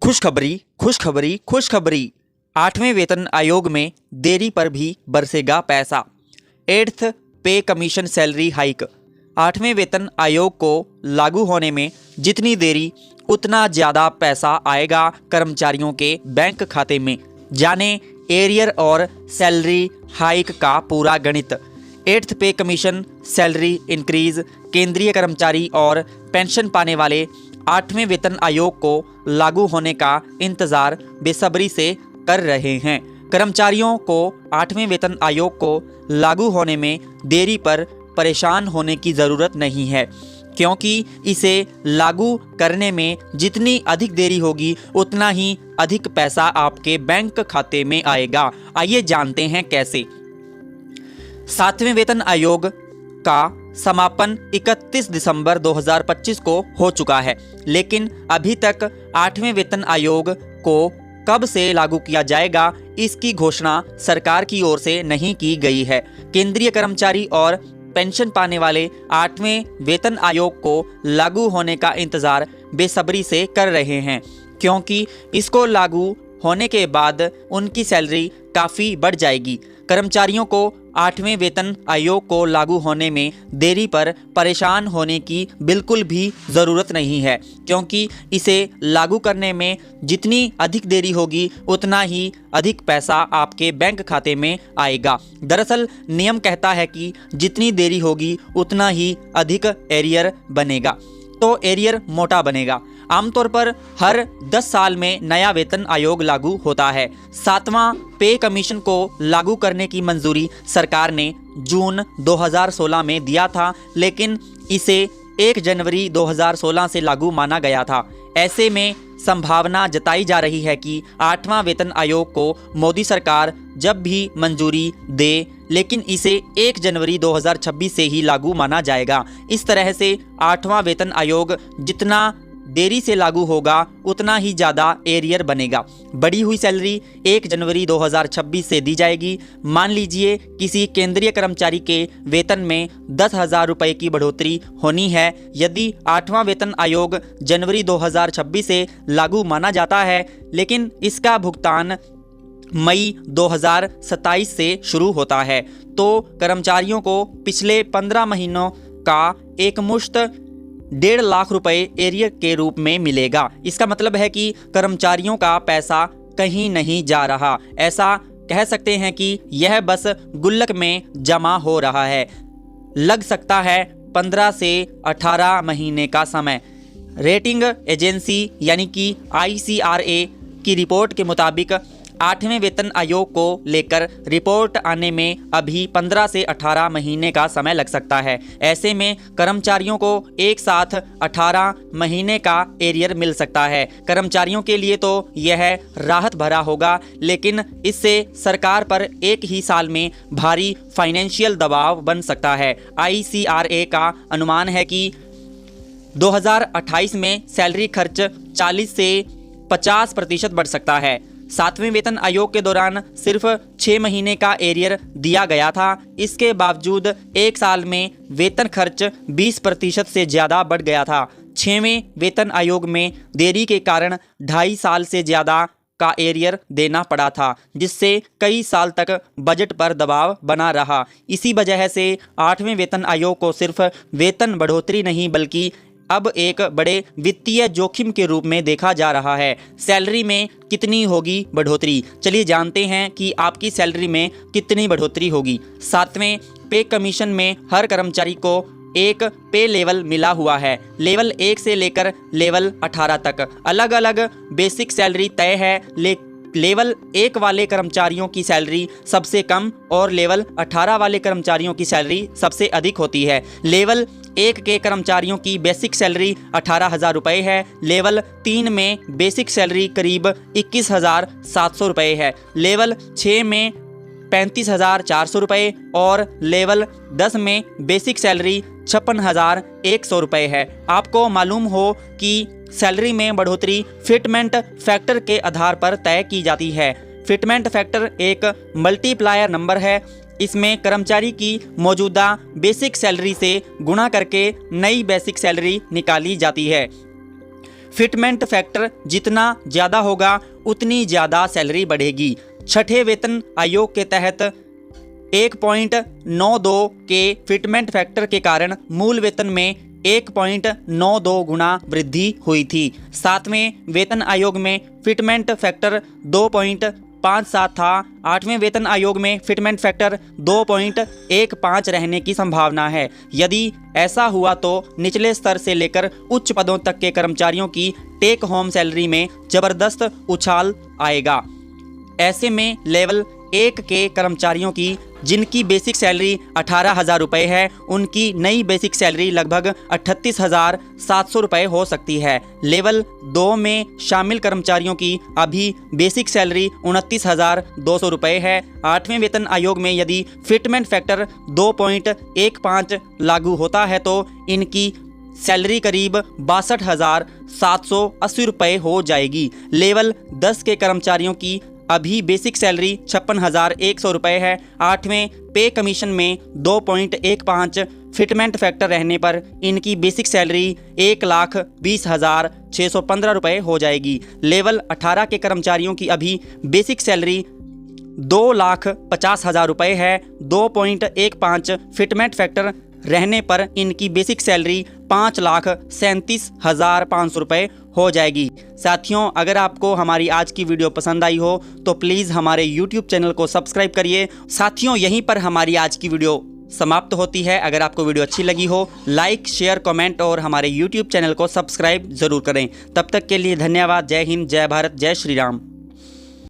खुशखबरी खुशखबरी खुशखबरी। 8वें वेतन आयोग में देरी पर भी बरसेगा पैसा। 8th पे कमीशन सैलरी हाइक। 8वें वेतन आयोग को लागू होने में जितनी देरी उतना ज़्यादा पैसा आएगा कर्मचारियों के बैंक खाते में। जाने एरियर और सैलरी हाइक का पूरा गणित। 8th पे कमीशन सैलरी इंक्रीज। केंद्रीय कर्मचारी और पेंशन पाने वाले 8वें वेतन आयोग को लागू होने का इंतज़ार बेसब्री से कर रहे हैं। कर्मचारियों को 8वें वेतन आयोग को लागू होने में देरी पर परेशान होने की ज़रूरत नहीं है, क्योंकि इसे लागू करने में जितनी अधिक देरी होगी उतना ही अधिक पैसा आपके बैंक खाते में आएगा। आइए जानते हैं कैसे। 7वें वेतन आयोग का समापन 31 दिसंबर 2025 को हो चुका है, लेकिन अभी तक 8वें वेतन आयोग को कब से लागू किया जाएगा इसकी घोषणा सरकार की ओर से नहीं की गई है। केंद्रीय कर्मचारी और पेंशन पाने वाले 8वें वेतन आयोग को लागू होने का इंतज़ार बेसब्री से कर रहे हैं, क्योंकि इसको लागू होने के बाद उनकी सैलरी काफ़ी बढ़ जाएगी। कर्मचारियों को 8वें वेतन आयोग को लागू होने में देरी पर परेशान होने की बिल्कुल भी ज़रूरत नहीं है, क्योंकि इसे लागू करने में जितनी अधिक देरी होगी उतना ही अधिक पैसा आपके बैंक खाते में आएगा। दरअसल नियम कहता है कि जितनी देरी होगी उतना ही अधिक एरियर बनेगा, तो एरियर मोटा बनेगा। आमतौर पर हर 10 साल में नया वेतन आयोग लागू होता है। 7वां पे कमीशन को लागू करने की मंजूरी सरकार ने जून 2016 में दिया था, लेकिन इसे 1 जनवरी 2016 से लागू माना गया था। ऐसे में संभावना जताई जा रही है कि 8वां वेतन आयोग को मोदी सरकार जब भी मंजूरी दे, लेकिन इसे 1 जनवरी 2026 से ही लागू माना जाएगा। इस तरह से 8वां वेतन आयोग जितना देरी से लागू होगा उतना ही ज़्यादा एरियर बनेगा। बढ़ी हुई सैलरी 1 जनवरी 2026 से दी जाएगी। मान लीजिए किसी केंद्रीय कर्मचारी के वेतन में 10,000 रुपये की बढ़ोतरी होनी है। यदि 8वां वेतन आयोग जनवरी 2026 से लागू माना जाता है, लेकिन इसका भुगतान मई 2027 से शुरू होता है, तो कर्मचारियों को पिछले 15 महीनों का एक मुश्त 1.5 लाख रुपए एरियर के रूप में मिलेगा। इसका मतलब है कि कर्मचारियों का पैसा कहीं नहीं जा रहा। ऐसा कह सकते हैं कि यह बस गुल्लक में जमा हो रहा है। लग सकता है 15 से 18 महीने का समय। रेटिंग एजेंसी यानी कि ICRA की रिपोर्ट के मुताबिक 8वें वेतन आयोग को लेकर रिपोर्ट आने में अभी 15 से 18 महीने का समय लग सकता है। ऐसे में कर्मचारियों को एक साथ 18 महीने का एरियर मिल सकता है। कर्मचारियों के लिए तो यह राहत भरा होगा, लेकिन इससे सरकार पर एक ही साल में भारी फाइनेंशियल दबाव बन सकता है। ICRA का अनुमान है कि 2028 में सैलरी खर्च 40 से 50% बढ़ सकता है। 7वें वेतन आयोग के दौरान सिर्फ 6 महीने का एरियर दिया गया था। इसके बावजूद एक साल में वेतन खर्च 20% से ज़्यादा बढ़ गया था। 6वें वेतन आयोग में देरी के कारण 2.5 साल से ज़्यादा का एरियर देना पड़ा था, जिससे कई साल तक बजट पर दबाव बना रहा। इसी वजह से 8वें वेतन आयोग को सिर्फ वेतन बढ़ोतरी नहीं बल्कि अब एक बड़े वित्तीय जोखिम के रूप में देखा जा रहा है। सैलरी में कितनी होगी बढ़ोतरी? चलिए जानते हैं कि आपकी सैलरी में कितनी बढ़ोतरी होगी। 7वें पे कमीशन में हर कर्मचारी को एक पे लेवल मिला हुआ है। लेवल 1 से लेकर लेवल 18 तक अलग अलग बेसिक सैलरी तय है। लेवल 1 वाले कर्मचारियों की सैलरी सबसे कम और लेवल 18 वाले कर्मचारियों की सैलरी सबसे अधिक होती है। लेवल 1 के कर्मचारियों की बेसिक सैलरी 18,000 रुपये है। लेवल 3 में बेसिक सैलरी करीब 21,700 रुपये है। लेवल 6 में 35,400 रुपये और लेवल 10 में बेसिक सैलरी 56,100 रुपये है। आपको मालूम हो कि सैलरी में बढ़ोतरी फिटमेंट फैक्टर के आधार पर तय की जाती है। फिटमेंट फैक्टर एक मल्टीप्लायर नंबर है। इसमें कर्मचारी की मौजूदा बेसिक सैलरी से गुणा करके नई बेसिक सैलरी निकाली जाती है। फिटमेंट फैक्टर जितना ज़्यादा होगा उतनी ज़्यादा सैलरी बढ़ेगी। छठे वेतन आयोग के तहत 1.92 के फिटमेंट फैक्टर के कारण मूल वेतन में 1.92 गुना वृद्धि हुई थी। सातवें वेतन आयोग में फिटमेंट फैक्टर 2.57 था। आठवें वेतन आयोग में फिटमेंट फैक्टर 2.15 रहने की संभावना है। यदि ऐसा हुआ तो निचले स्तर से लेकर उच्च पदों तक के कर्मचारियों की टेक होम सैलरी में जबरदस्त उछाल आएगा। ऐसे में लेवल 1 के कर्मचारियों की जिनकी बेसिक सैलरी 18,000 रुपये है, उनकी नई बेसिक सैलरी लगभग 38,700 रुपये हो सकती है। लेवल 2 में शामिल कर्मचारियों की अभी बेसिक सैलरी 29,200 रुपये है। आठवें वेतन आयोग में यदि फिटमेंट फैक्टर 2.15 लागू होता है तो इनकी सैलरी करीब 62,780 रुपये हो जाएगी। लेवल 10 के कर्मचारियों की अभी बेसिक सैलरी 56,100 रुपये है। आठवें पे कमीशन में 2.15 फिटमेंट फैक्टर रहने पर इनकी बेसिक सैलरी 1,20,615 रुपये हो जाएगी। लेवल 18 के कर्मचारियों की अभी बेसिक सैलरी 2,50,000 रुपये है। 2.15 फिटमेंट फैक्टर रहने पर इनकी बेसिक सैलरी 5,37,500 रुपये हो जाएगी। साथियों, अगर आपको हमारी आज की वीडियो पसंद आई हो तो प्लीज़ हमारे YouTube चैनल को सब्सक्राइब करिए। साथियों, यहीं पर हमारी आज की वीडियो समाप्त होती है। अगर आपको वीडियो अच्छी लगी हो लाइक, शेयर, कमेंट और हमारे YouTube चैनल को सब्सक्राइब ज़रूर करें। तब तक के लिए धन्यवाद। जय हिंद, जय भारत, जय श्री राम।